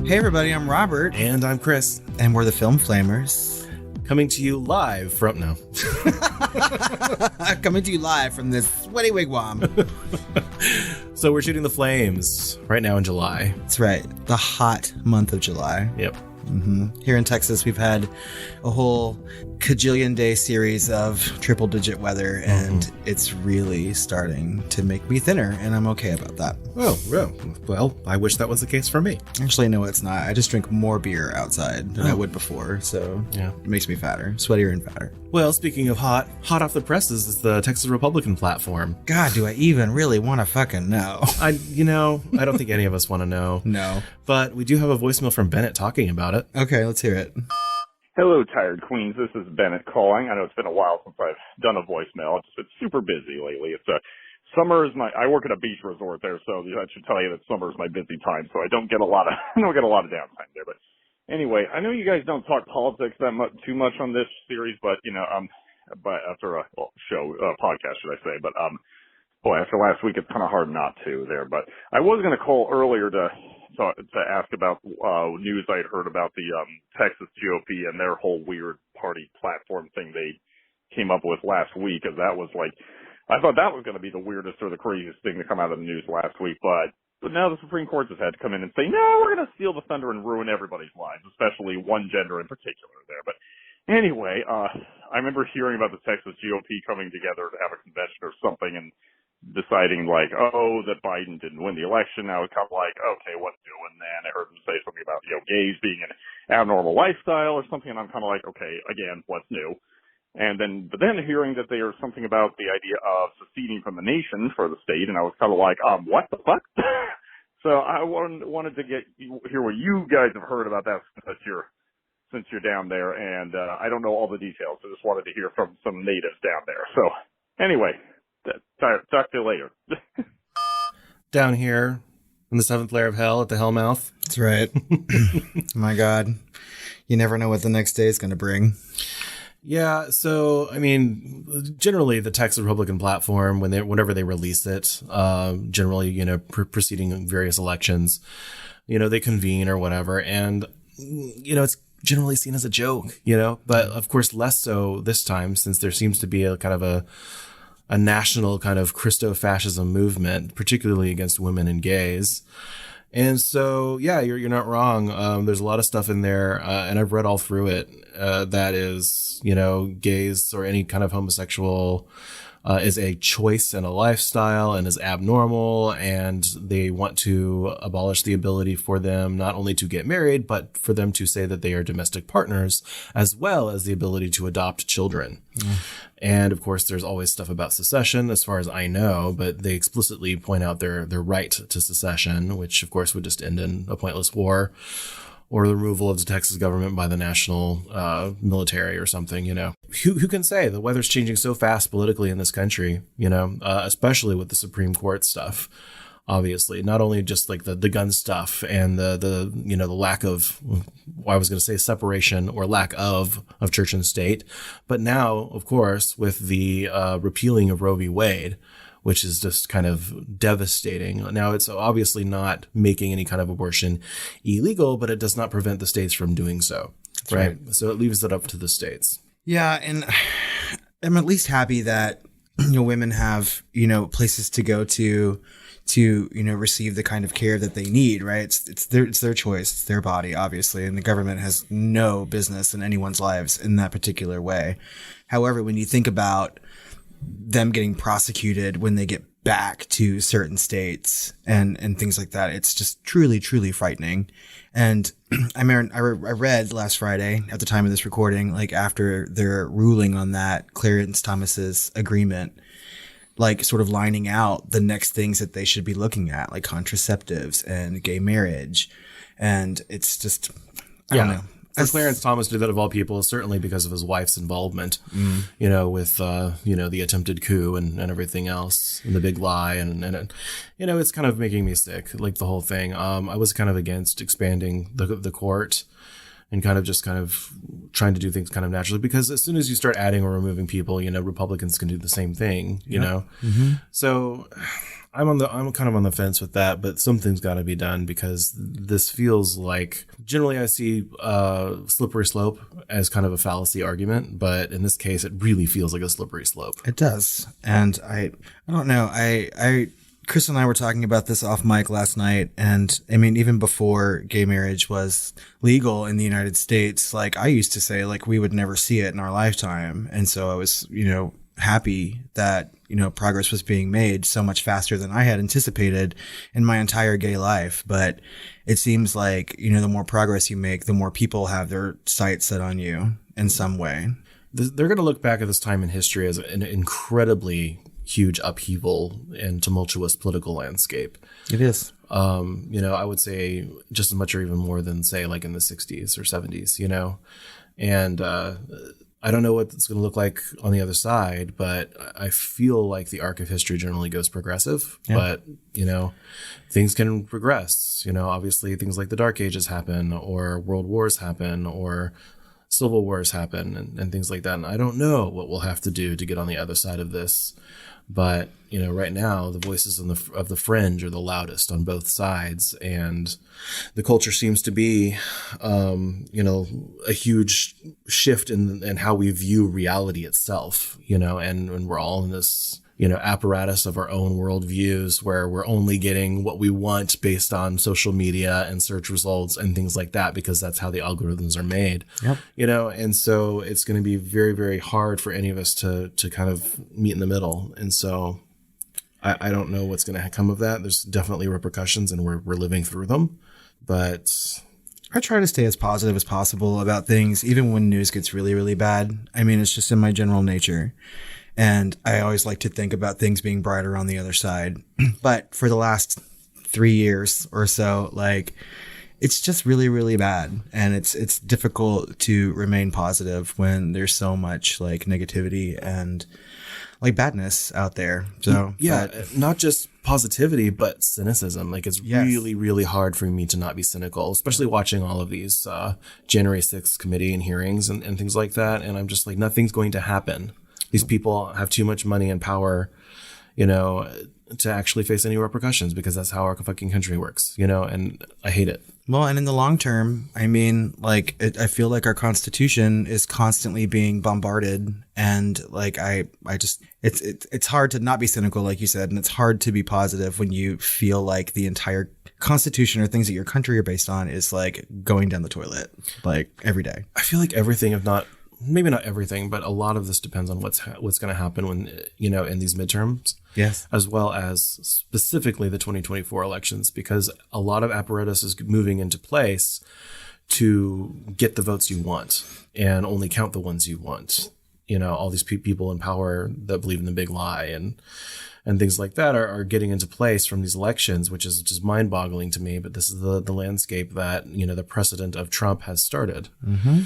Hey everybody, I'm Robert. And I'm Chris. And we're the Film Flamers. Coming to you live from... No. Coming to you live from this sweaty wigwam. So we're shooting The Flames right now in July. That's right. The hot month of July. Yep. Mm-hmm. Here in Texas, we've had a whole cajillion day series of triple digit weather, and it's really starting to make me thinner, and I'm okay about that. Oh, well, I wish that was the case for me. Actually, no, it's not. I just drink more beer outside than I would before, so yeah, it makes me fatter, sweatier and fatter. Well, speaking of hot off the presses is the Texas Republican platform. God, do I even really want to fucking know? I don't think any of us want to know. No. But we do have a voicemail from Bennet talking about it. Okay, let's hear it. Hello, Tired Queens. This is Bennet calling. I know it's been a while since I've done a voicemail. It's been super busy lately. Summer is I work at a beach resort there, so I should tell you that summer is my busy time. So I don't get a lot of downtime there. But anyway, I know you guys don't talk politics too much on this series, but but after a podcast, should I say? But boy, after last week, it's kind of hard not to there. But I was going to call earlier to ask about news I had heard about the Texas GOP and their whole weird party platform thing they came up with last week. As that was I thought that was going to be the weirdest or the craziest thing to come out of the news last week. But now the Supreme Court has had to come in and say, no, we're going to steal the thunder and ruin everybody's lives, especially one gender in particular there. But anyway, I remember hearing about the Texas GOP coming together to have a convention or something and deciding that Biden didn't win the election. I was kind of like, okay, what's doing then? I heard him say something about, gays being an abnormal lifestyle or something. And I'm kind of like, okay, again, what's new? But then hearing that there was something about the idea of seceding from the nation for the state. And I was kind of like, what the fuck? So I wanted to hear what you guys have heard about that since you're down there. And, I don't know all the details. I just wanted to hear from some natives down there. So anyway, talk to you later. Down here in the seventh layer of hell at the Hellmouth. That's right. My God. You never know what the next day is going to bring. Yeah. So, I mean, generally the Texas Republican platform, whenever they release it, generally, preceding various elections, they convene or whatever. And, it's generally seen as a joke, but of course less so this time, since there seems to be a kind of a national kind of Christo-fascism movement, particularly against women and gays. And so, yeah, you're not wrong. There's a lot of stuff in there, and I've read all through it, that is, gays or any kind of homosexual is a choice and a lifestyle and is abnormal, and they want to abolish the ability for them not only to get married, but for them to say that they are domestic partners, as well as the ability to adopt children. And of course, there's always stuff about secession, as far as I know, but they explicitly point out their right to secession, which of course would just end in a pointless war or the removal of the Texas government by the national military or something, Who can say? The weather's changing so fast politically in this country, especially with the Supreme Court stuff. Obviously, not only just like the gun stuff and the lack of, I was going to say separation or lack of church and state, but now, of course, with the repealing of Roe v. Wade, which is just kind of devastating. Now, it's obviously not making any kind of abortion illegal, but it does not prevent the states from doing so. Right? So it leaves it up to the states. Yeah, and I'm at least happy that women have places to go to receive the kind of care that they need, right? It's their choice, it's their body, obviously, and the government has no business in anyone's lives in that particular way. However, when you think about them getting prosecuted when they get back to certain states and things like that, it's just truly, truly frightening. And I read last Friday at the time of this recording, after their ruling on that Clarence Thomas's agreement, sort of lining out the next things that they should be looking at, like contraceptives and gay marriage. And it's just, I don't know. For Clarence Thomas to do that of all people, certainly because of his wife's involvement, with, the attempted coup and everything else, and the big lie. And it's kind of making me sick, the whole thing. I was kind of against expanding the court and kind of trying to do things kind of naturally, because as soon as you start adding or removing people, Republicans can do the same thing, know? Mm-hmm. So I'm kind of on the fence with that, but something's got to be done because this feels like generally I see slippery slope as kind of a fallacy argument, but in this case, it really feels like a slippery slope. It does, and I don't know. Chris and I were talking about this off mic last night, and I mean, even before gay marriage was legal in the United States, like I used to say, like we would never see it in our lifetime, and so I was, happy that progress was being made so much faster than I had anticipated in my entire gay life. But it seems like the more progress you make, the more people have their sights set on you in some way. They're going to look back at this time in history as an incredibly huge upheaval and tumultuous political landscape. It is. I would say just as much or even more than say like in the 60s or 70s, and I don't know what it's going to look like on the other side, but I feel like the arc of history generally goes progressive, but things can regress, obviously things like the Dark Ages happen or world wars happen or civil wars happen and things like that. And I don't know what we'll have to do to get on the other side of this. But, right now the voices of the fringe are the loudest on both sides. And the culture seems to be, a huge shift in how we view reality itself, and we're all in this, apparatus of our own worldviews where we're only getting what we want based on social media and search results and things like that, because that's how the algorithms are made, and so it's going to be very, very hard for any of us to kind of meet in the middle. And so I don't know what's going to come of that. There's definitely repercussions and we're living through them, but I try to stay as positive as possible about things, even when news gets really, really bad. I mean, it's just in my general nature. And I always like to think about things being brighter on the other side. But for the last 3 years or so, like, it's just really, really bad. And it's difficult to remain positive when there's so much like negativity and like badness out there. So not just positivity, but cynicism. Like it's really, really hard for me to not be cynical, especially watching all of these January 6th committee and hearings and things like that. And I'm just like, nothing's going to happen. These people have too much money and power, to actually face any repercussions, because that's how our fucking country works, and I hate it. Well, and in the long term, I mean, like, I feel like our Constitution is constantly being bombarded, and like, I just, it's hard to not be cynical, like you said, and it's hard to be positive when you feel like the entire Constitution or things that your country are based on is like going down the toilet, like every day. I feel like everything, if not, maybe not everything, but a lot of this depends on what's going to happen when, in these midterms. Yes. As well as specifically the 2024 elections, because a lot of apparatus is moving into place to get the votes you want and only count the ones you want. All these people in power that believe in the big lie and things like that are getting into place from these elections, which is just mind boggling to me. But this is the landscape that, the precedent of Trump has started. Mm-hmm.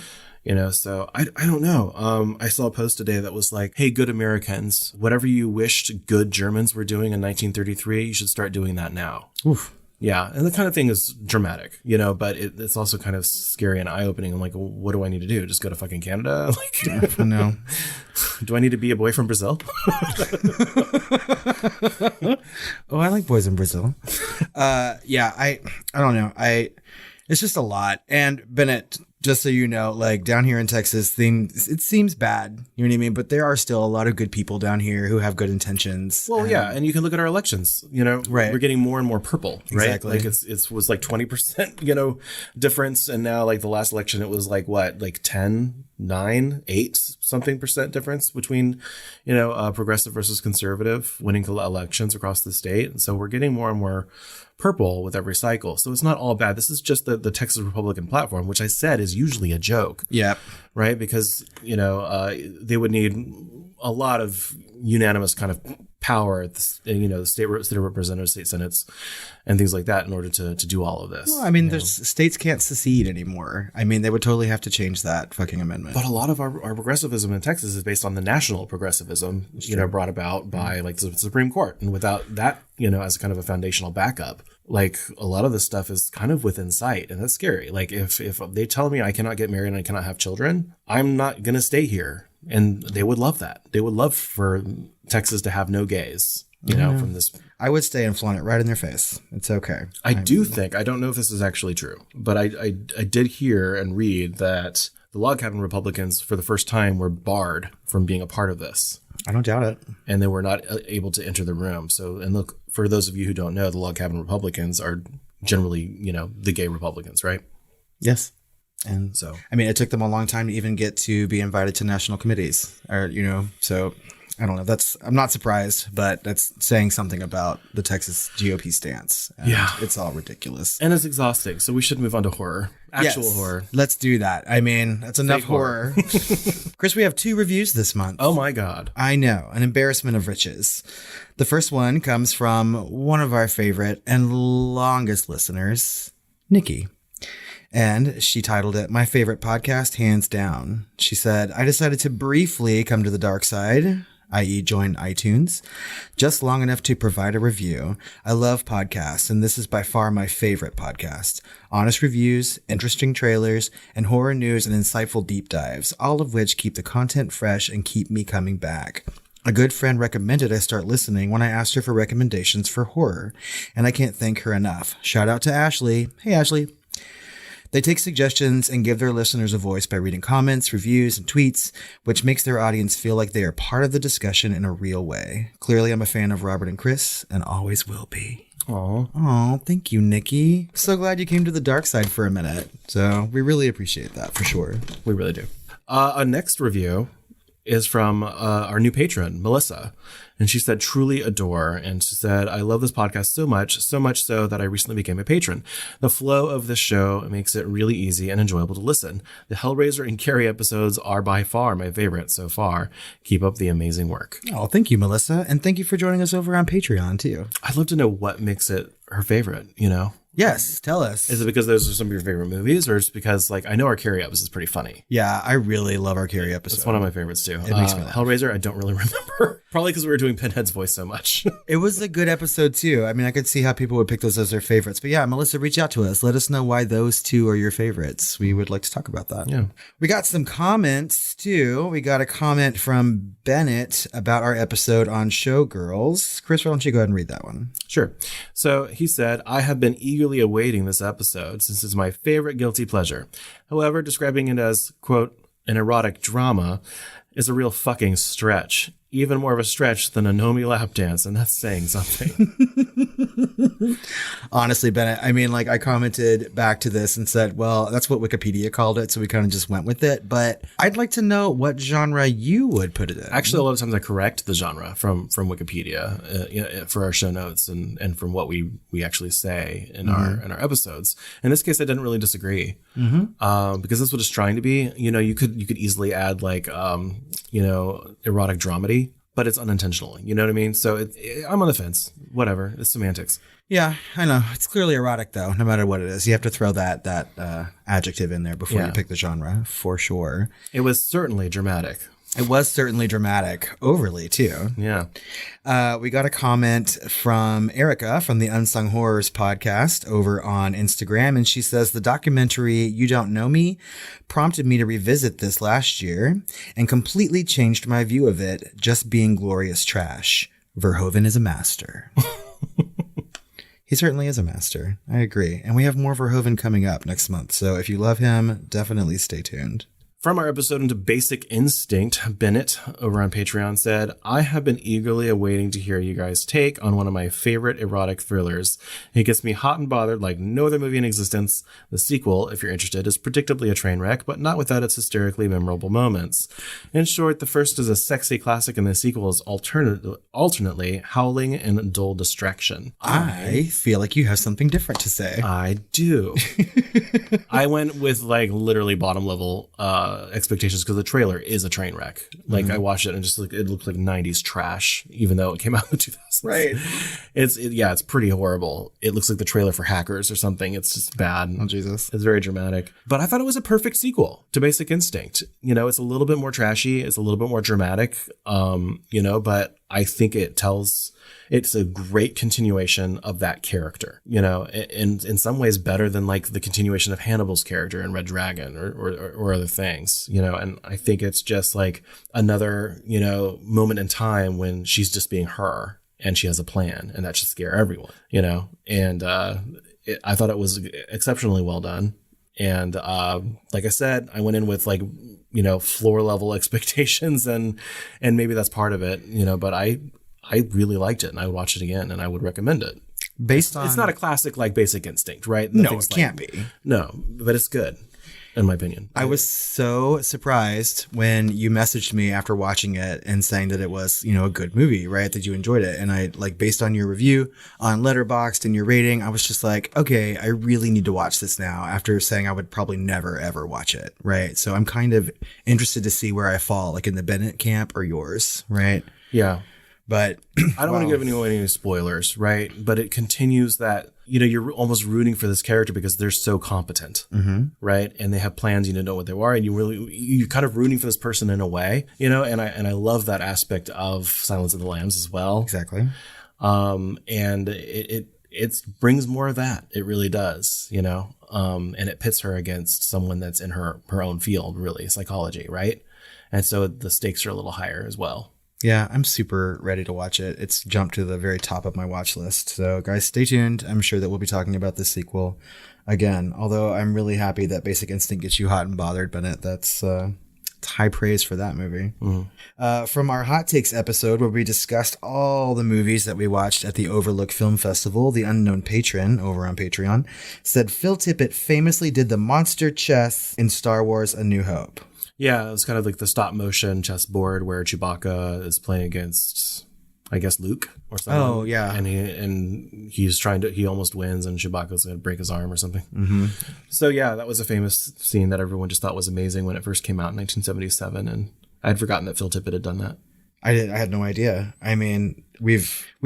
So I don't know. I saw a post today that was like, hey, good Americans, whatever you wished good Germans were doing in 1933, you should start doing that now. Oof. Yeah. And the kind of thing is dramatic, but it's also kind of scary and eye-opening. I'm like, well, what do I need to do? Just go to fucking Canada? Like, no. Do I need to be a boy from Brazil? Oh, I like boys in Brazil. I don't know. It's just a lot. And Bennet, just so you know, like down here in Texas, it seems bad, you know what I mean? But there are still a lot of good people down here who have good intentions. Well, and you can look at our elections, right. We're getting more and more purple, right? Exactly. Like it was like 20%, difference. And now like the last election, it was like what, like 10, 9, 8 something percent difference between, progressive versus conservative winning elections across the state. And so we're getting more and more purple with every cycle. So it's not all bad. This is just the Texas Republican platform, which I said is usually a joke. Yeah. Right. Because, they would need a lot of unanimous kind of power at the state representatives, state senates, and things like that in order to do all of this. Well, I mean, states can't secede anymore. I mean, they would totally have to change that fucking amendment. But a lot of our progressivism in Texas is based on the national progressivism, brought about by like the Supreme Court. And without that, as kind of a foundational backup, like a lot of this stuff is kind of within sight, and that's scary. Like if they tell me I cannot get married and I cannot have children, I'm not going to stay here. And they would love that. They would love for Texas to have no gays, from this. I would stay and flaunt it right in their face. It's okay. I don't know if this is actually true, but I did hear and read that the Log Cabin Republicans, for the first time, were barred from being a part of this. I don't doubt it. And they were not able to enter the room. So, and look, for those of you who don't know, the Log Cabin Republicans are generally, the gay Republicans, right? Yes. And so, I mean, it took them a long time to even get to be invited to national committees or, so I don't know. I'm not surprised, but that's saying something about the Texas GOP stance. And it's all ridiculous. And it's exhausting. So we should move on to horror. Actual horror. Let's do that. I mean, that's enough horror. Chris, we have 2 reviews this month. Oh my God. I know. An embarrassment of riches. The first one comes from one of our favorite and longest listeners, Nikki. And she titled it, "My Favorite Podcast, Hands Down." She said, "I decided to briefly come to the dark side, i.e. join iTunes, just long enough to provide a review. I love podcasts, and this is by far my favorite podcast. Honest reviews, interesting trailers, and horror news and insightful deep dives, all of which keep the content fresh and keep me coming back. A good friend recommended I start listening when I asked her for recommendations for horror, and I can't thank her enough. Shout out to Ashley. Hey, Ashley. They take suggestions and give their listeners a voice by reading comments, reviews, and tweets, which makes their audience feel like they are part of the discussion in a real way. Clearly, I'm a fan of Robert and Chris, and always will be." Oh, thank you, Nikki. So glad you came to the dark side for a minute. So we really appreciate that for sure. We really do. Our next review is from our new patron, Melissa. And she said, "Truly adore." And she said, "I love this podcast so much so that I recently became a patron. The flow of this show makes it really easy and enjoyable to listen. The Hellraiser and Carrie episodes are by far my favorite so far. Keep up the amazing work." Oh, thank you, Melissa. And thank you for joining us over on Patreon, too. I'd love to know what makes it her favorite, Yes, tell us. Is it because those are some of your favorite movies, or is it because, I know our Carrie episode is pretty funny? Yeah, I really love our Carrie episode. It's one of my favorites, too. It makes me laugh. Hellraiser, I don't really remember. Probably because we were doing Pinhead's voice so much. It was a good episode, too. I mean, I could see how people would pick those as their favorites. But yeah, Melissa, reach out to us. Let us know why those 2 are your favorites. We would like to talk about that. Yeah. We got some comments, too. We got a comment from Bennett about our episode on Showgirls. Chris, why don't you go ahead and read that one? Sure. So he said, "I have been eagerly awaiting this episode since it's my favorite guilty pleasure. However, describing it as, quote, an erotic drama is a real fucking stretch. Even more of a stretch than a Nomi lap dance, and that's saying something." Honestly, Bennett, I mean, I commented back to this and said, well, that's what Wikipedia called it, so we kind of just went with it. But I'd like to know what genre you would put it in. Actually, a lot of times I correct the genre from Wikipedia for our show notes and from what we actually say in our episodes. In this case, I didn't really disagree because that's what it's trying to be. You could easily add erotic dramedy, but it's unintentional. You know what I mean? So I'm on the fence. Whatever. It's semantics. Yeah, I know. It's clearly erotic, though, no matter what it is. You have to throw that adjective in there before you pick the genre, for sure. It was certainly dramatic. It was certainly dramatic, overly, too. Yeah. We got a comment from Erica from the Unsung Horrors podcast over on Instagram, and she says, "The documentary You Don't Know Me prompted me to revisit this last year and completely changed my view of it, just being glorious trash. Verhoeven is a master." He certainly is a master. I agree. And we have more Verhoeven coming up next month, so if you love him, definitely stay tuned. From our episode into Basic Instinct, Bennett over on Patreon said, "I have been eagerly awaiting to hear you guys' take on one of my favorite erotic thrillers. It gets me hot and bothered like no other movie in existence. The sequel, if you're interested, is predictably a train wreck, but not without its hysterically memorable moments. In short, the first is a sexy classic and the sequel is alternately howling and dull distraction." I feel like you have something different to say. I do. I went with literally bottom level expectations because the trailer is a train wreck. I watched it and just it looked like 90s trash, even though it came out in the 2000s. Right. It's pretty horrible. It looks like the trailer for Hackers or something. It's just bad. Oh, Jesus. It's very dramatic. But I thought it was a perfect sequel to Basic Instinct. It's a little bit more trashy. It's a little bit more dramatic. But I think it's a great continuation of that character, in some ways better than the continuation of Hannibal's character in Red Dragon or other things, and I think it's just another, moment in time when she's just being her, and she has a plan, and that should scare everyone, you know? And I thought it was exceptionally well done. And like I said, I went in with like, you know, floor level expectations, and maybe that's part of it, you know, but I really liked it, and I would watch it again, and I would recommend it. Based on, it's not a classic like Basic Instinct, right? No, it can't be. No, but it's good, in my opinion. I was so surprised when you messaged me after watching it and saying that it was, you know, a good movie, right? That you enjoyed it. And I, like, based on your review on Letterboxd and your rating, I was just like, okay, I really need to watch this now, after saying I would probably never, ever watch it, right? So I'm kind of interested to see where I fall, like in the Bennett camp or yours, right? Yeah. But I don't want to give anyone any spoilers, right? But it continues that, you know, you're almost rooting for this character because they're so competent, right? And they have plans, you know what they are, and you're kind of rooting for this person in a way, you know. And I love that aspect of Silence of the Lambs as well. Exactly. And it brings more of that. It really does, you know. And it pits her against someone that's in her own field, really, psychology, right? And so the stakes are a little higher as well. Yeah, I'm super ready to watch it. It's jumped to the very top of my watch list. So guys, stay tuned. I'm sure that we'll be talking about this sequel again. Although I'm really happy that Basic Instinct gets you hot and bothered, Bennett. That's high praise for that movie. From our Hot Takes episode, where we discussed all the movies that we watched at the Overlook Film Festival, the Unknown Patron over on Patreon said Phil Tippett famously did the monster chess in Star Wars A New Hope. Yeah, it was kind of like the stop motion chessboard where Chewbacca is playing against, I guess, Luke or something. Oh, yeah. And he almost wins, and Chewbacca's going to break his arm or something. So yeah, that was a famous scene that everyone just thought was amazing when it first came out in 1977. And I had forgotten that Phil Tippett had done that. I had no idea. I mean, we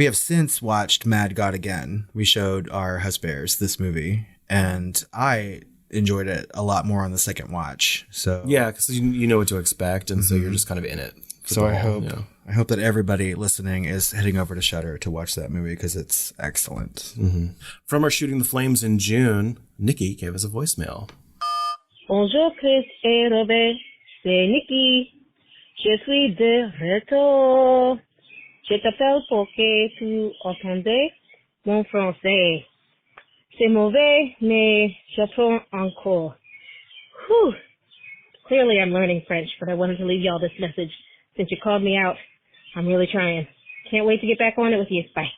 have since watched Mad God again. We showed our husbands this movie, and I enjoyed it a lot more on the second watch. So yeah, because you know what to expect, and so you're just kind of in it. So I hope that everybody listening is heading over to Shudder to watch that movie, because it's excellent. From our Shooting the Flames in June, Nikki gave us a voicemail. Bonjour Chris et Robert, c'est Nikki. Je suis de retour. Je t'appelle pour que tu entendais mon français. C'est mauvais, mais j'apprends encore. Whew. Clearly I'm learning French, but I wanted to leave y'all this message. Since you called me out, I'm really trying. Can't wait to get back on it with you. Bye.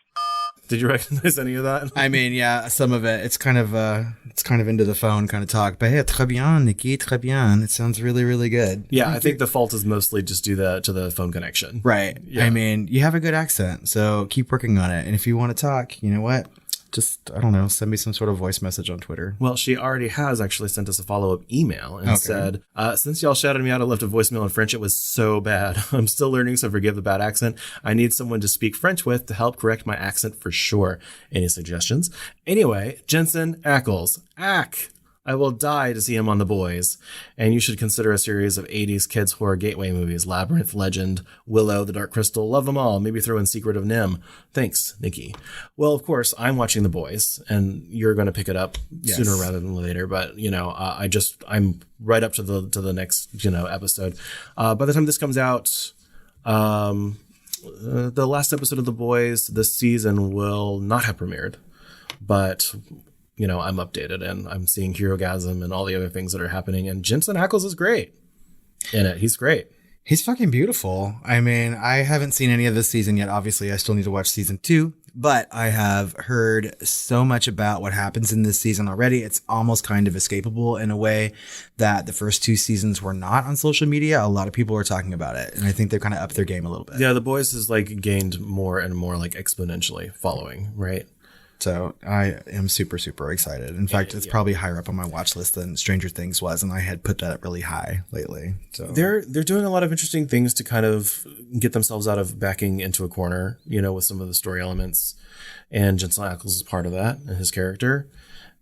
Did you recognize any of that? I mean, yeah, some of it. It's kind of into the phone kind of talk. But hey, très bien, Nikki, très bien. It sounds really, really good. Yeah, I think the fault is mostly just due to the phone connection. Right. Yeah. I mean, you have a good accent, so keep working on it. And if you want to talk, you know what? Just, I don't know, send me some sort of voice message on Twitter. Well, she already has actually sent us a follow-up email and said, since y'all shouted me out, I left a voicemail in French. It was so bad. I'm still learning, so forgive the bad accent. I need someone to speak French with to help correct my accent for sure. Any suggestions? Anyway, Jensen Ackles. I will die to see him on The Boys. And you should consider a series of 80s kids horror gateway movies. Labyrinth, Legend, Willow, The Dark Crystal. Love them all. Maybe throw in Secret of Nim. Thanks, Nikki. Well, of course, I'm watching The Boys, and you're going to pick it up sooner rather than later. But, you know, I'm right up to the next, you know, episode. By the time this comes out, the last episode of The Boys this season will not have premiered. But, you know, I'm updated and I'm seeing Herogasm and all the other things that are happening. And Jensen Ackles is great in it. He's great. He's fucking beautiful. I mean, I haven't seen any of this season yet. Obviously, I still need to watch season 2. But I have heard so much about what happens in this season already. It's almost kind of escapable in a way that the first 2 seasons were not on social media. A lot of people are talking about it. And I think they've kind of upped their game a little bit. Yeah, The Boys has like gained more and more like exponentially following, right? So I am super, super excited. In fact, it's probably higher up on my watch list than Stranger Things was, and I had put that really high lately. So they're doing a lot of interesting things to kind of get themselves out of backing into a corner, you know, with some of the story elements. And Jensen Ackles is part of that and his character.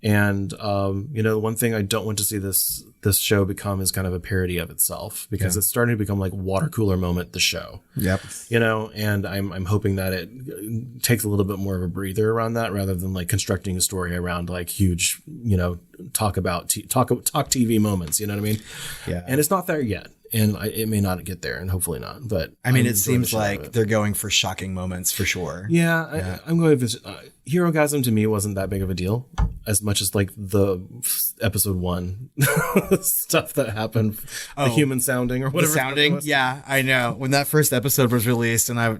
And you know, one thing I don't want to see this show become is kind of a parody of itself, because it's starting to become like water cooler moment the show. Yep. You know, and I'm hoping that it takes a little bit more of a breather around that, rather than like constructing a story around like huge, you know, talk TV moments. You know what I mean? Yeah. And it's not there yet. And it may not get there, and hopefully not. But I mean, it seems like they're going for shocking moments for sure. Yeah. I'm going to Herogasm to me wasn't that big of a deal, as much as like the episode 1 stuff that happened, the human sounding or whatever. The sounding, yeah, I know. When that first episode was released, and I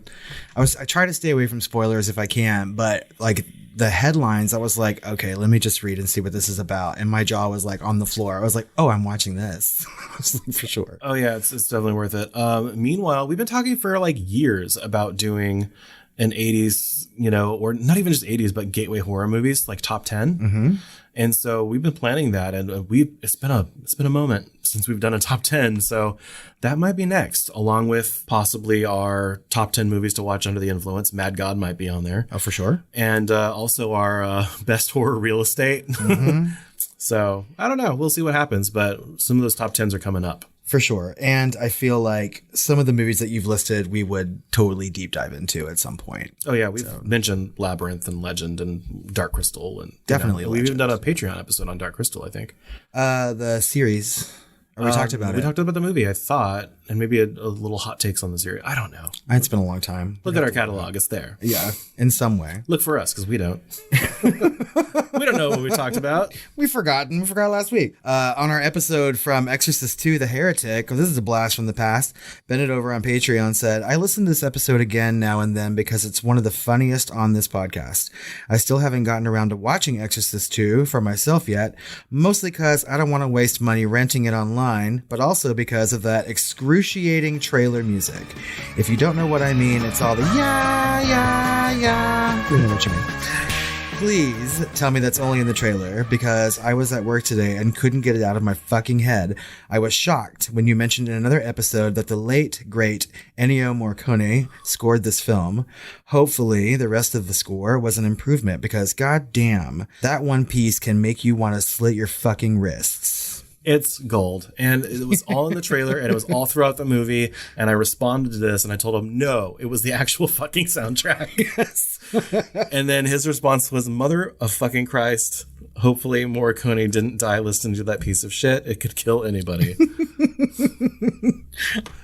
try to stay away from spoilers if I can, but like the headlines, I was like, okay, let me just read and see what this is about. And my jaw was like on the floor. I was like, oh, I'm watching this. For sure. Oh yeah, it's definitely worth it. Meanwhile, we've been talking for like years about doing an 80s, or not even just 80s, but gateway horror movies, like top 10. Mm-hmm. And so we've been planning that, and it's been a moment since we've done a top 10. So that might be next, along with possibly our top 10 movies to watch under the influence. Mad God might be on there. Oh, for sure. And also our best horror real estate. Mm-hmm. So I don't know. We'll see what happens, but some of those top 10s are coming up. For sure. And I feel like some of the movies that you've listed, we would totally deep dive into at some point. Oh, yeah. We've mentioned Labyrinth and Legend and Dark Crystal. And definitely. We've even done a Patreon episode on Dark Crystal, I think. The series. We talked about it. We talked about the movie, I thought, and maybe a little hot takes on the series. I don't know. It's been a long time. Look at our catalog. It's there. Yeah, in some way. Look for us, because we don't. We don't know what we talked about. We forgot last week. On our episode from Exorcist II, The Heretic, this is a blast from the past, Bennet over on Patreon said, I listen to this episode again now and then because it's one of the funniest on this podcast. I still haven't gotten around to watching Exorcist II for myself yet, mostly because I don't want to waste money renting it online, but also because of that excruciating trailer music. If you don't know what I mean, it's all the yeah. You know what you mean. Please tell me that's only in the trailer, because I was at work today and couldn't get it out of my fucking head. I was shocked when you mentioned in another episode that the late, great Ennio Morricone scored this film. Hopefully, the rest of the score was an improvement, because goddamn, that one piece can make you want to slit your fucking wrists. It's gold. And it was all in the trailer, and it was all throughout the movie. And I responded to this, and I told him, no, it was the actual fucking soundtrack. Yes. And then his response was, mother of fucking Christ. Hopefully Morricone didn't die listening to that piece of shit. It could kill anybody.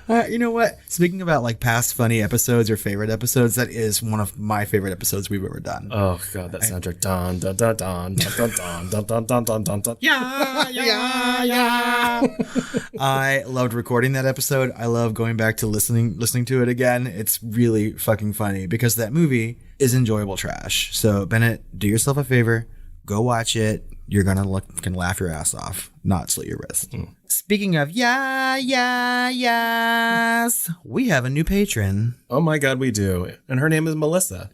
You know what? Speaking about like past funny episodes or favorite episodes, that is one of my favorite episodes we've ever done. Oh god, that soundtrack. Dun dun dun dun dun dun dun dun dun dun dun dun. Yeah. I loved recording that episode. I love going back to listening to it again. It's really fucking funny because that movie is enjoyable trash. So Bennet, do yourself a favor. Go watch it. You're going to laugh your ass off, not slit your wrist. Speaking of yes, we have a new patron. Oh my God, we do. And her name is Melissa.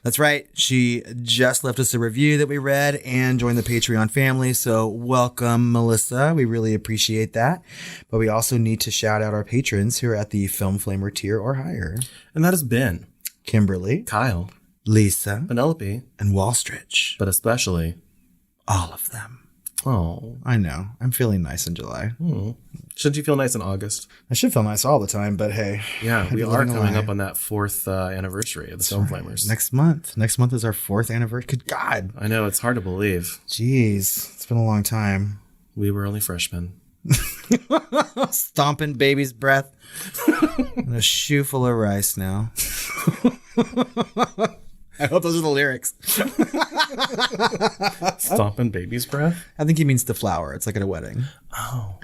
That's right. She just left us a review that we read and joined the Patreon family. So welcome, Melissa. We really appreciate that. But we also need to shout out our patrons who are at the Film Flamer tier or higher. And that is Ben, Kimberly, Kyle, Lisa, Penelope, and Walstrich. But especially all of them. Oh, I know. I'm feeling nice in July. Shouldn't you feel nice in August? I should feel nice all the time, but hey. Yeah, we are coming up on that 4th anniversary of the Film Flamers. Next month. Next month is our 4th anniversary. Good God. I know, it's hard to believe. Jeez, it's been a long time. We were only freshmen. Stomping baby's breath. And a shoe full of rice now. I hope those are the lyrics. Stomping baby's breath? I think he means the flower. It's like at a wedding. Oh.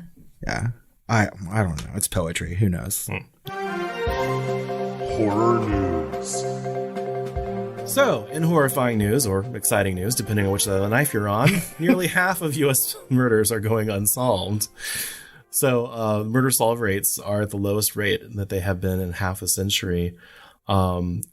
Yeah. I don't know. It's poetry. Who knows? Horror news. So, in horrifying news, or exciting news, depending on which side of the knife you're on, nearly half of U.S. murders are going unsolved. So, murder solve rates are at the lowest rate that they have been in half a century. And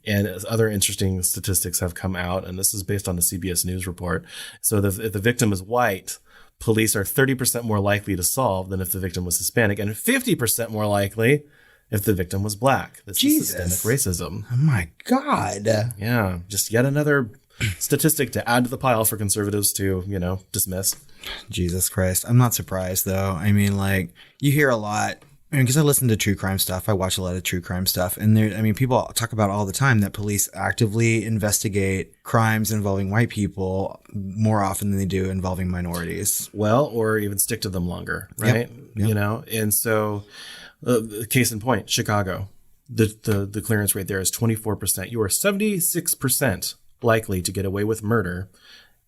other interesting statistics have come out, and this is based on the CBS News report. So if the victim is white, police are 30% more likely to solve than if the victim was Hispanic, and 50% more likely if the victim was black. This is systemic racism. Oh my God. Yeah, just yet another statistic to add to the pile for conservatives to, dismiss. Jesus Christ. I'm not surprised, though. I mean, like, you hear a lot because I listen to true crime stuff, I watch a lot of true crime stuff, and people talk about all the time that police actively investigate crimes involving white people more often than they do involving minorities. Well, or even stick to them longer, right? Yep. And so, case in point, Chicago, the clearance rate there is 24%. You are 76% likely to get away with murder,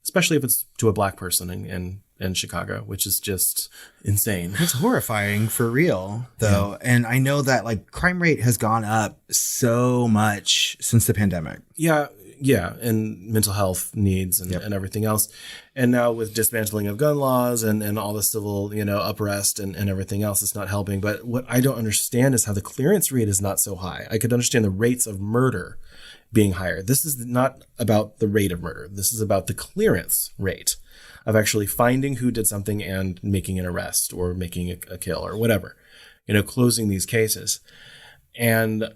especially if it's to a black person in Chicago, which is just insane. It's horrifying for real, though. Yeah. And I know that crime rate has gone up so much since the pandemic. Yeah. And mental health needs and everything else. And now with dismantling of gun laws and all the civil, uprest and everything else, it's not helping. But what I don't understand is how the clearance rate is not so high. I could understand the rates of murder being higher. This is not about the rate of murder. This is about the clearance rate of actually finding who did something and making an arrest or making a kill or whatever, closing these cases. And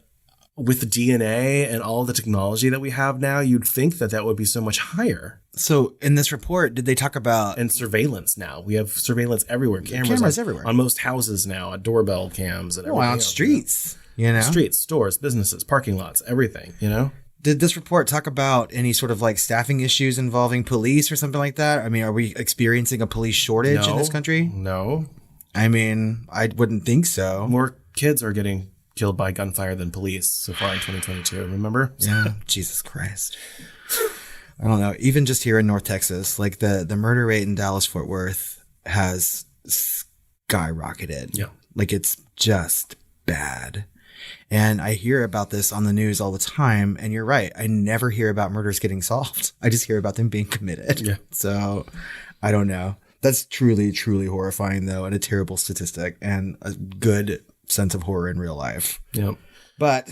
with the DNA and all the technology that we have now, you'd think that would be so much higher. So in this report, did they talk about... And surveillance now. We have surveillance everywhere. Cameras everywhere. On most houses now, doorbell cams and everything. On streets, Streets, stores, businesses, parking lots, everything, Did this report talk about any sort of staffing issues involving police or something like that? I mean, are we experiencing a police shortage in this country? No. I mean, I wouldn't think so. More kids are getting killed by gunfire than police so far in 2022. Remember? Yeah. Jesus Christ. I don't know. Even just here in North Texas, the murder rate in Dallas-Fort Worth has skyrocketed. Yeah. It's just bad. And I hear about this on the news all the time. And you're right. I never hear about murders getting solved. I just hear about them being committed. Yeah. So I don't know. That's truly, truly horrifying, though, and a terrible statistic and a good sense of horror in real life. Yep. But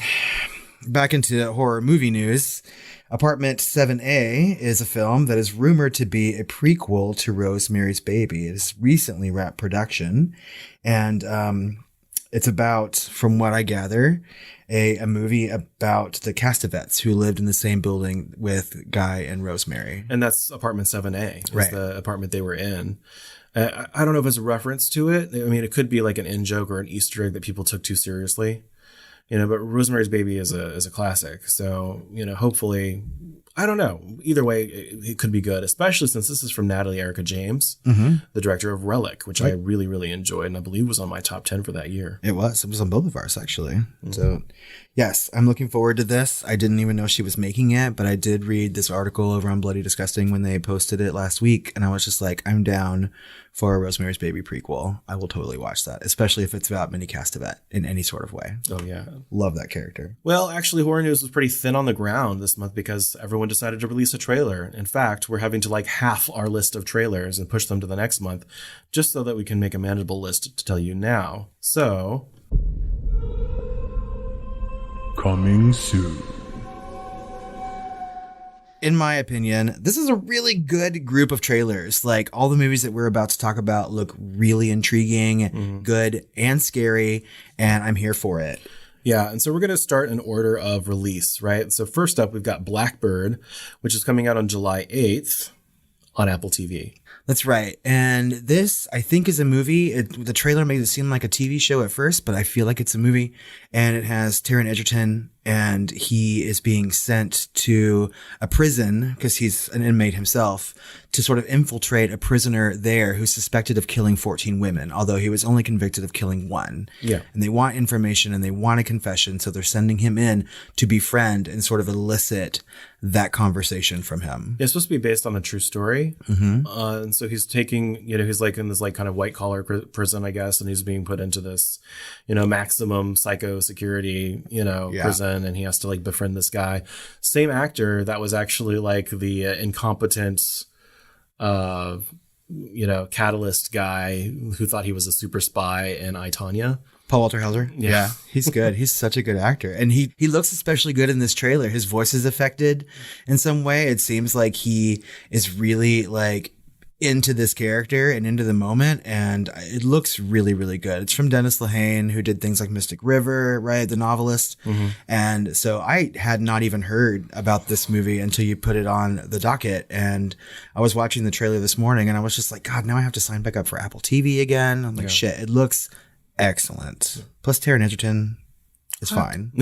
back into horror movie news. Apartment 7A is a film that is rumored to be a prequel to Rosemary's Baby. It has recently wrapped production. And, it's about, from what I gather, a movie about the Castavets who lived in the same building with Guy and Rosemary. And that's apartment 7A, right? The apartment they were in. I don't know if it's a reference to it. I mean, it could be like an in-joke or an Easter egg that people took too seriously. But Rosemary's Baby is a classic. So, hopefully, I don't know. Either way, it could be good, especially since this is from Natalie Erica James, the director of Relic, which I really, really enjoyed and I believe was on my top 10 for that year. It was on both of ours, actually. Mm-hmm. So, yes, I'm looking forward to this. I didn't even know she was making it, but I did read this article over on Bloody Disgusting when they posted it last week. And I was just like, I'm down for a Rosemary's Baby prequel. I will totally watch that, especially if it's about Minnie Castavet in any sort of way. Oh, yeah. Love that character. Well, actually, horror news was pretty thin on the ground this month because everyone decided to release a trailer. In fact, we're having to half our list of trailers and push them to the next month just so that we can make a manageable list to tell you now. So... Coming soon. In my opinion, this is a really good group of trailers. All the movies that we're about to talk about look really intriguing, good, and scary, and I'm here for it. Yeah, and so we're going to start in order of release, right? So first up, we've got Blackbird, which is coming out on July 8th on Apple TV. That's right. And this, I think, is a movie. The trailer makes it seem like a TV show at first, but I feel like it's a movie. And it has Taron Egerton, and he is being sent to a prison because he's an inmate himself to sort of infiltrate a prisoner there who's suspected of killing 14 women, although he was only convicted of killing one. Yeah. And they want information and they want a confession. So they're sending him in to befriend and sort of elicit that conversation from him. It's supposed to be based on a true story. Mm-hmm. And so he's taking, he's in this kind of white collar prison, I guess. And he's being put into this, maximum psycho security, prison. And he has to befriend this guy. Same actor that was actually the incompetent, catalyst guy who thought he was a super spy in I, Tonya. Paul Walter Hauser. Yeah, he's good. He's such a good actor. And he looks especially good in this trailer. His voice is affected in some way. It seems like he is really into this character and into the moment. And it looks really, really good. It's from Dennis Lehane, who did things like Mystic River, right? The novelist. Mm-hmm. And so I had not even heard about this movie until you put it on the docket. And I was watching the trailer this morning and I was just like, God, now I have to sign back up for Apple TV again. I'm like, shit, it looks excellent. Plus Taron Egerton is fine.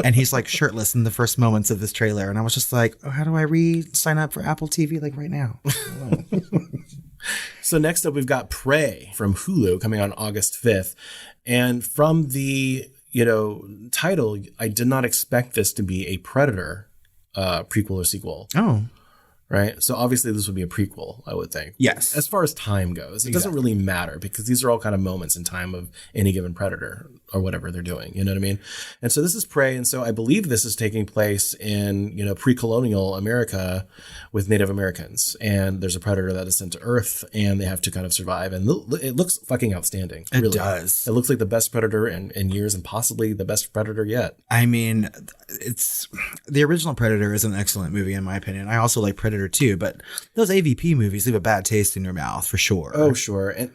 And he's like shirtless in the first moments of this trailer. And I was just like, oh, how do I sign up for Apple TV like right now? So next up, we've got Prey from Hulu coming on August 5th. And from the, title, I did not expect this to be a Predator prequel or sequel. Oh. Right. So obviously this would be a prequel, I would think. Yes. As far as time goes, it doesn't really matter because these are all kind of moments in time of any given Predator or whatever they're doing. You know what I mean? And so this is Prey. And so I believe this is taking place in, pre-colonial America with Native Americans. And there's a Predator that is sent to Earth and they have to kind of survive. And it looks fucking outstanding. It does. It looks like the best Predator in years and possibly the best Predator yet. I mean, the original Predator is an excellent movie in my opinion. I also like Predator 2, but those AVP movies leave a bad taste in your mouth for sure. Oh, sure. And,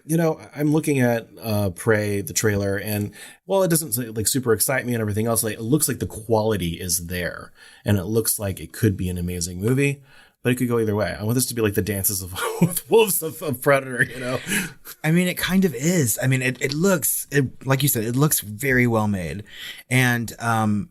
I'm looking at Prey, the trailer, and while it doesn't like super excite me and everything else, like it looks like the quality is there and it looks like it could be an amazing movie. But it could go either way. I want this to be like the dances of wolves of Predator, I mean, it kind of is. I mean, it looks, like you said, it looks very well made. And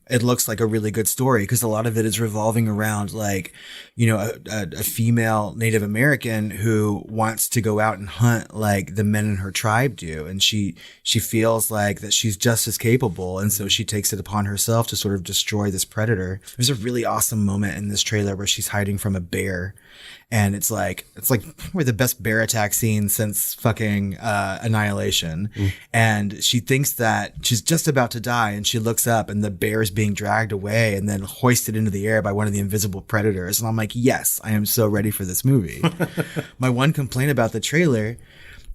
it looks like a really good story because a lot of it is revolving around like, a female Native American who wants to go out and hunt like the men in her tribe do. And she feels like that she's just as capable. And so she takes it upon herself to sort of destroy this predator. There's a really awesome moment in this trailer where she's hiding from a bear. And it's like probably the best bear attack scene since fucking Annihilation. And she thinks that she's just about to die and she looks up and the bear is being dragged away and then hoisted into the air by one of the invisible predators. And I'm like, yes, I am so ready for this movie. My one complaint about the trailer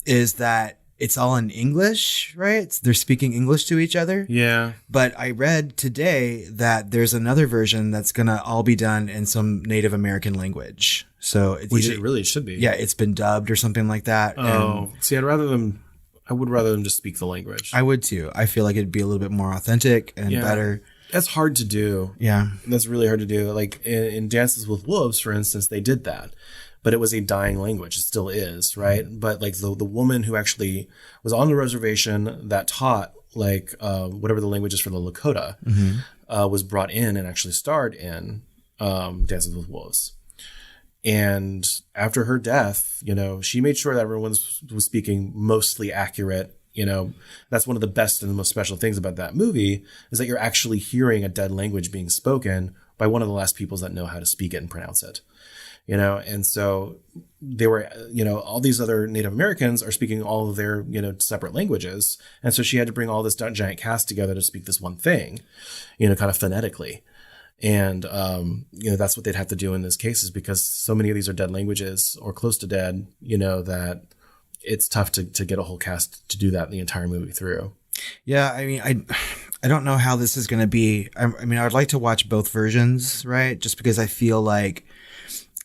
is that it's all in English, right? They're speaking English to each other. Yeah. But I read today that there's another version that's going to all be done in some Native American language. So it really should be. Yeah, it's been dubbed or something like that. Oh, see, I would rather them just speak the language. I would too. I feel like it'd be a little bit more authentic and better. That's hard to do. Yeah. That's really hard to do. Like in Dances with Wolves, for instance, they did that. But it was a dying language. It still is, right? But like the woman who actually was on the reservation that taught like whatever the language is for the Lakota was brought in and actually starred in Dances with Wolves. And after her death, she made sure that everyone was speaking mostly accurate. That's one of the best and the most special things about that movie is that you're actually hearing a dead language being spoken by one of the last peoples that know how to speak it and pronounce it. And so they were, all these other Native Americans are speaking all of their, separate languages. And so she had to bring all this giant cast together to speak this one thing, kind of phonetically. And, that's what they'd have to do in this cases because so many of these are dead languages or close to dead, that it's tough to get a whole cast to do that the entire movie through. Yeah. I mean, I don't know how this is going to be. I mean, I would like to watch both versions, right? Just because I feel like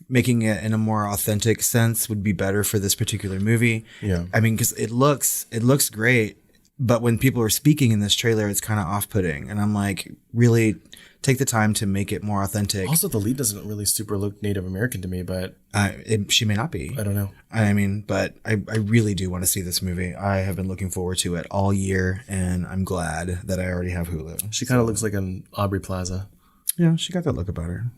making it in a more authentic sense would be better for this particular movie. Yeah. I mean, because it looks great, but when people are speaking in this trailer, it's kind of off-putting. And I'm like, really take the time to make it more authentic. Also, the lead doesn't really super look Native American to me, but she may not be. I don't know. I mean, but I really do want to see this movie. I have been looking forward to it all year, and I'm glad that I already have Hulu. She kind of looks like an Aubrey Plaza. Yeah, she got that look about her.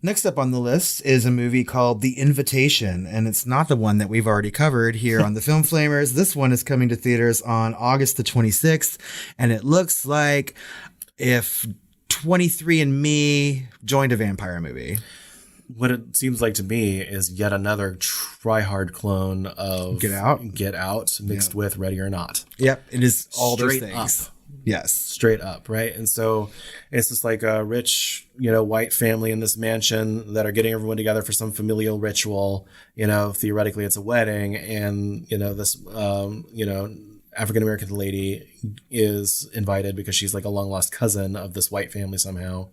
Next up on the list is a movie called The Invitation, and it's not the one that we've already covered here on the Film Flamers. This one is coming to theaters on August the 26th, and it looks like if 23andMe joined a vampire movie. What it seems like to me is yet another try-hard clone of Get Out mixed with Ready or Not. Yep, it is all those Straight things. Up. Yes. Straight up, right? And so it's just like a rich, white family in this mansion that are getting everyone together for some familial ritual. Theoretically it's a wedding and, this, African-American lady is invited because she's like a long-lost cousin of this white family somehow.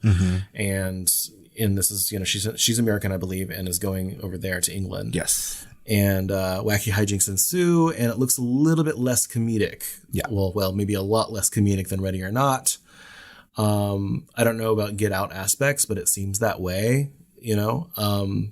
And this is, she's American, I believe, and is going over there to England. Yes. And wacky hijinks ensue, and it looks a little bit less comedic. Yeah. Well, maybe a lot less comedic than Ready or Not. I don't know about Get Out aspects, but it seems that way, And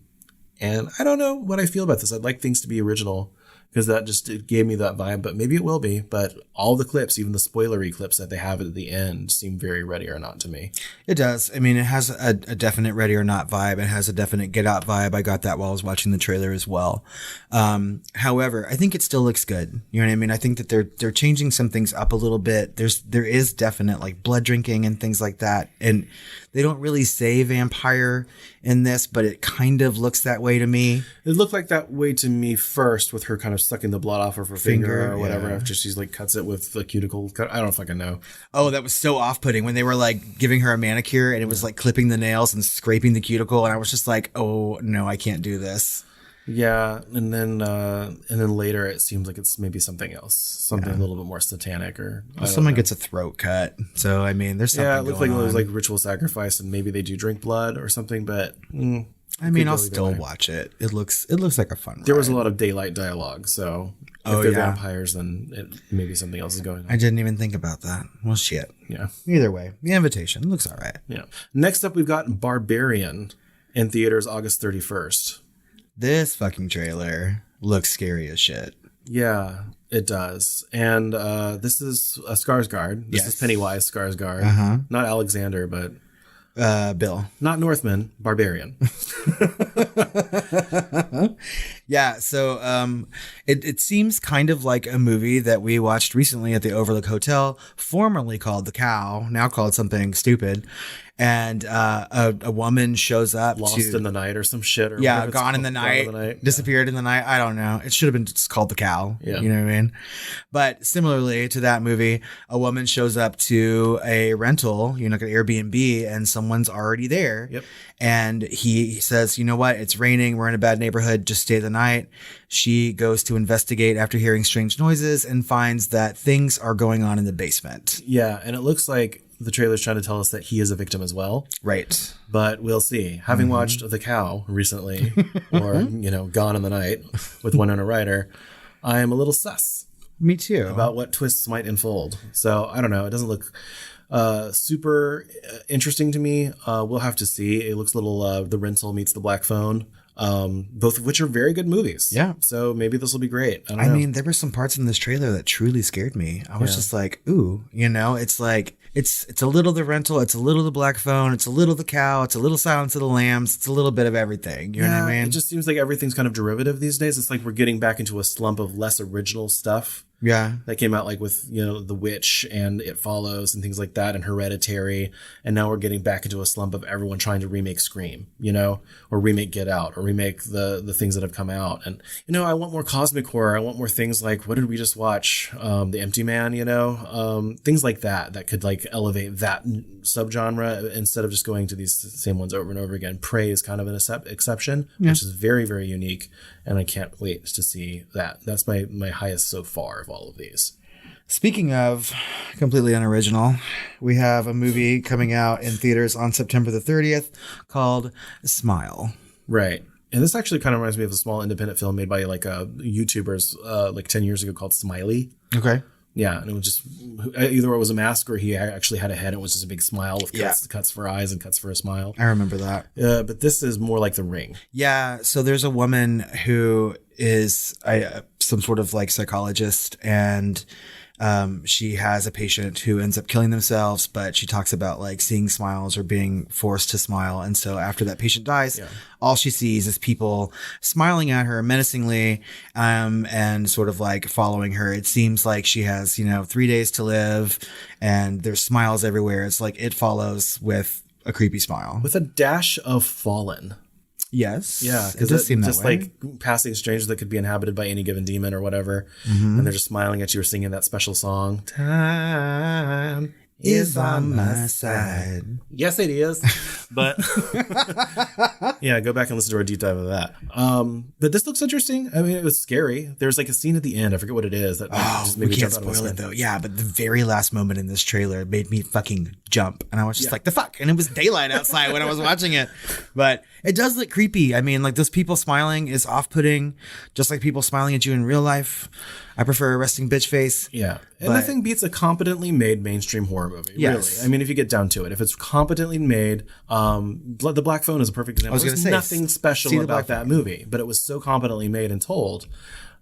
I don't know what I feel about this. I'd like things to be original because that just it gave me that vibe. But maybe it will be. But all the clips, even the spoilery clips that they have at the end, seem very Ready or Not to me. It does. I mean, it has a definite Ready or Not vibe. It has a definite Get Out vibe. I got that while I was watching the trailer as well. However, I think it still looks good. You know what I mean? I think that they're changing some things up a little bit. There is definite like blood drinking and things like that. And they don't really say vampire in this, but it kind of looks that way to me. It looked like that way to me first, with her kind of sucking the blood off of her finger or whatever, after she's like cuts it with the cuticle cut. I don't fucking know. Oh, that was so off-putting when they were like giving her a manicure and it was like clipping the nails and scraping the cuticle, and I was just like, oh no, I can't do this. Yeah, and then later it seems like it's maybe something else, something a little bit more satanic, or someone gets a throat cut. So I mean, there's something. Yeah, it looked like on. It was like ritual sacrifice, and maybe they do drink blood or something. But I mean, I'll still watch it. It looks like a fun ride. There was a lot of daylight dialogue, so if they're vampires, then maybe something else is going on. I didn't even think about that. Well, shit. Yeah. Either way, The Invitation looks all right. Yeah. Next up, we've got Barbarian in theaters August 31st. This fucking trailer looks scary as shit. Yeah, it does. And this is a Skarsgård. This is Pennywise Skarsgård. Not Alexander, but Bill. Not Northman, Barbarian. Yeah, so it seems kind of like a movie that we watched recently at the Overlook Hotel, formerly called The Cow, now called something stupid. And a woman shows up Lost in the night or some shit. Or gone in the night, disappeared in the night. I don't know. It should have been just called The Cow. Yeah. You know what I mean? But similarly to that movie, a woman shows up to a rental, like an Airbnb, and someone's already there. Yep. And he says, you know what? It's raining. We're in a bad neighborhood. Just stay the night. She goes to investigate after hearing strange noises and finds that things are going on in the basement. Yeah. And it looks like the trailer's trying to tell us that he is a victim as well. Right. But we'll see. Having watched The Cow recently, or, Gone in the Night with Winona Ryder, I am a little sus. Me too. About what twists might unfold. So I don't know. It doesn't look super interesting to me. We'll have to see. It looks a little The Rental meets The Black Phone. Both of which are very good movies. Yeah. So maybe this will be great. I mean, there were some parts in this trailer that truly scared me. I was just like, ooh, it's like, it's a little The Rental, it's a little The Black Phone, it's a little The Cow, it's a little Silence of the Lambs, it's a little bit of everything. You know what I mean? It just seems like everything's kind of derivative these days. It's like we're getting back into a slump of less original stuff. Yeah. That came out like with, The Witch and It Follows and things like that, and Hereditary. And now we're getting back into a slump of everyone trying to remake Scream, or remake Get Out, or remake the things that have come out. And, I want more cosmic horror. I want more things like, what did we just watch? The Empty Man, things like that could like elevate that subgenre instead of just going to these same ones over and over again. Prey is kind of an exception, which is very, very unique. And I can't wait to see that. That's my highest so far of all of these. Speaking of completely unoriginal, we have a movie coming out in theaters on September the 30th called Smile. Right. And this actually kind of reminds me of a small independent film made by YouTubers like 10 years ago called Smiley. Okay. Yeah, and it was just either it was a mask or he actually had a head. It was just a big smile with cuts for eyes and cuts for a smile. I remember that. But this is more like The Ring. Yeah, so there's a woman who is some sort of like psychologist, and she has a patient who ends up killing themselves, but she talks about like seeing smiles or being forced to smile. And so after that patient dies, all she sees is people smiling at her menacingly, and sort of like following her. It seems like she has, 3 days to live, and there's smiles everywhere. It's like It Follows with a creepy smile. With a dash of Fallen. Yes. Yeah, it does seem that just way. Like passing strangers that could be inhabited by any given demon or whatever, and they're just smiling at you or singing that special song. Time is on my side. Yes, it is. But yeah, go back and listen to our deep dive of that. But this looks interesting. I mean, it was scary. There's like a scene at the end. I forget what it is. That just made we me can't jump out of my spoil it skin. though. Yeah, but the very last moment in this trailer made me fucking jump, and I was just like, "The fuck!" And it was daylight outside when I was watching it, but it does look creepy. I mean, like those people smiling is off-putting, just like people smiling at you in real life. I prefer a resting bitch face. Yeah. And nothing beats a competently made mainstream horror movie. Yes. Really. I mean, if you get down to it, if it's competently made, The Black Phone is a perfect example. I was going to say, nothing special about that movie, but it was so competently made and told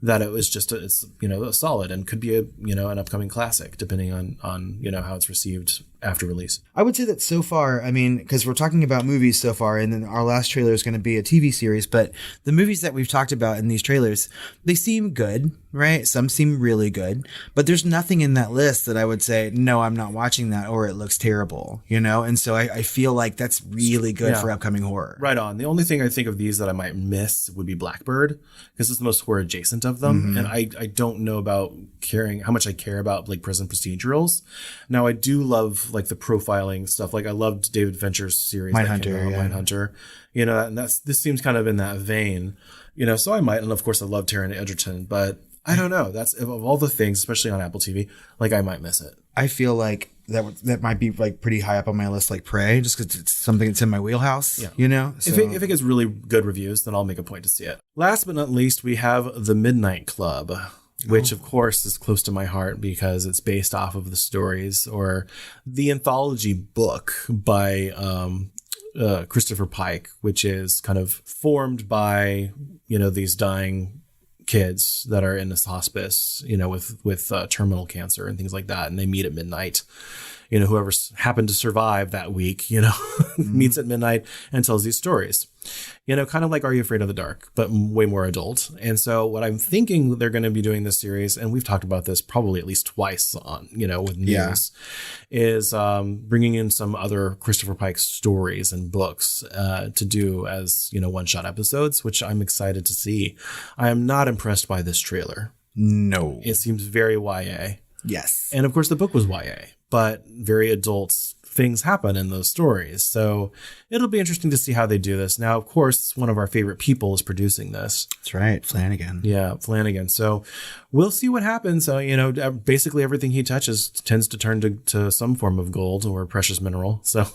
that it was just it's a solid and could be an upcoming classic depending on how it's received after release. I would say that so far, I mean, because we're talking about movies so far, and then our last trailer is going to be a TV series, but the movies that we've talked about in these trailers, they seem good, right? Some seem really good, but there's nothing in that list that I would say, no, I'm not watching that, or it looks terrible, And so I feel like that's really good for upcoming horror. Right on. The only thing I think of these that I might miss would be Blackbird, because it's the most horror adjacent of them. And I don't know about how much I care about like prison procedurals. Now I do love like the profiling stuff. Like I loved David Fincher's series, Mindhunter, and this seems kind of in that vein, so I might, and of course I love Taron Egerton, but I don't know. That's of all the things, especially on Apple TV, like I might miss it. I feel like that might be like pretty high up on my list, like Prey, just because it's something that's in my wheelhouse, So. If it gets really good reviews, then I'll make a point to see it. Last but not least, we have The Midnight Club, which of course is close to my heart because it's based off of the stories or the anthology book by Christopher Pike, which is kind of formed by, these dying kids that are in this hospice, with terminal cancer and things like that. And they meet at midnight. Whoever's happened to survive that week, meets at midnight and tells these stories. Kind of like Are You Afraid of the Dark, but way more adult. And so what I'm thinking they're going to be doing this series, and we've talked about this probably at least twice on, with news, is bringing in some other Christopher Pike stories and books to do as, one-shot episodes, which I'm excited to see. I am not impressed by this trailer. No. It seems very YA. Yes. And of course the book was YA, but very adult things happen in those stories. So it'll be interesting to see how they do this. Now, of course, one of our favorite people is producing this. That's right. Flanagan. Yeah, Flanagan. So we'll see what happens. So, basically everything he touches tends to turn to some form of gold or precious mineral. So,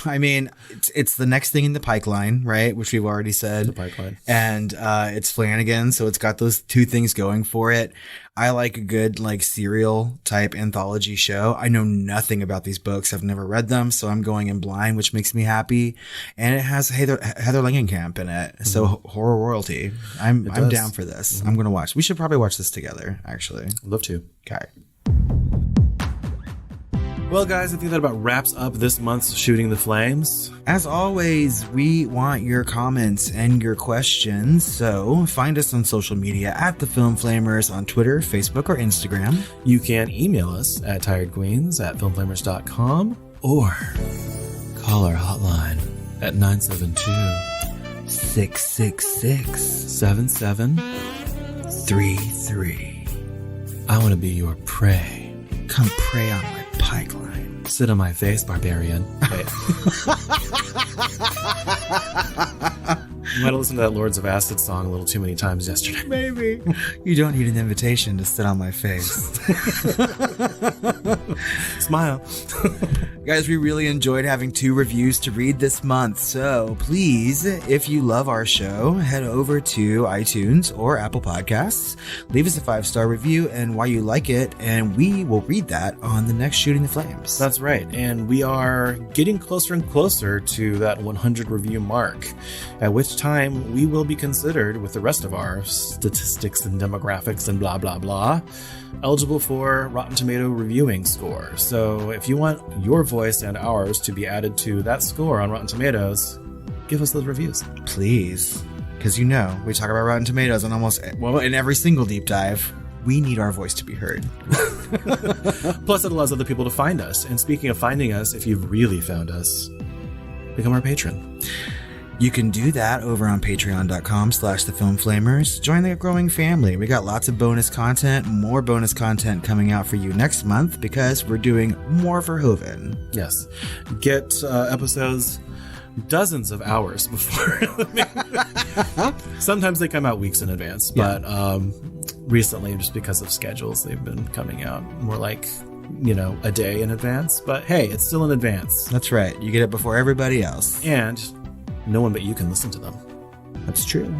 I mean, it's the next thing in the pipeline, right? Which we've already said. The pipeline. And it's Flanagan. So it's got those two things going for it. I like a good like serial type anthology show. I know nothing about these books. I've never read them, so I'm going in blind, which makes me happy. And it has Heather Langenkamp in it, so horror royalty. I'm down for this. I'm gonna watch. We should probably watch this together. Actually, I'd love to. Okay. Well, guys, I think that about wraps up this month's Shooting the Flames. As always, we want your comments and your questions, so find us on social media at The Film Flamers on Twitter, Facebook, or Instagram. You can email us at tiredqueens@filmflamers.com or call our hotline at 972-666-7733. I want to be your prey. Come prey on my pipeline. Sit on my face, barbarian. Wait. You might have listened to that Lords of Acid song a little too many times yesterday. Maybe. You don't need an invitation to sit on my face. Smile. Guys, we really enjoyed having 2 reviews to read this month. So please, if you love our show, head over to iTunes or Apple Podcasts. Leave us a 5-star review and why you like it, and we will read that on the next Shooting the Flames. That's right. And we are getting closer and closer to that 100 review mark, at which time we will be considered, with the rest of our statistics and demographics and blah, blah, blah, eligible for Rotten Tomato reviewing score. So if you want your voice and ours to be added to that score on Rotten Tomatoes, give us those reviews. Please. Because we talk about Rotten Tomatoes on in every single deep dive. We need our voice to be heard. Plus, it allows other people to find us. And speaking of finding us, if you've really found us, become our patron. You can do that over on patreon.com/thefilmflamers. Join the growing family. We got lots of bonus content, more bonus content coming out for you next month because we're doing more Verhoeven. Yes. Get episodes dozens of hours before. Sometimes they come out weeks in advance, but recently, just because of schedules, they've been coming out more like a day in advance. But hey, it's still in advance. That's right. You get it before everybody else. And no one but you can listen to them. That's true.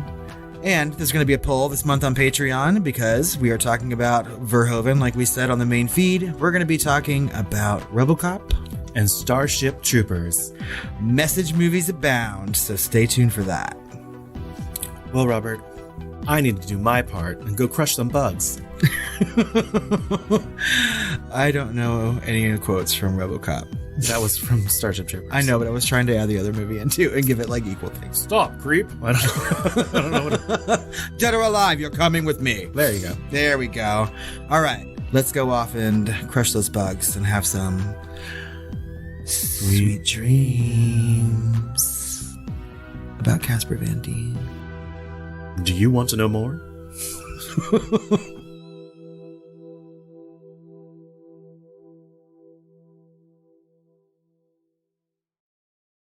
And there's going to be a poll this month on Patreon because we are talking about Verhoeven, like we said on the main feed. We're going to be talking about Robocop and Starship Troopers. Message movies abound, so stay tuned for that. Well, Robert, I need to do my part and go crush some bugs. I don't know any quotes from Robocop. That was from Starship Troopers. I know, but I was trying to add the other movie in too and give it like equal things. Stop, creep. I don't know what Dead or alive, you're coming with me. There you go. There we go. All right, let's go off and crush those bugs and have some sweet dreams about Casper Van Dien. Do you want to know more?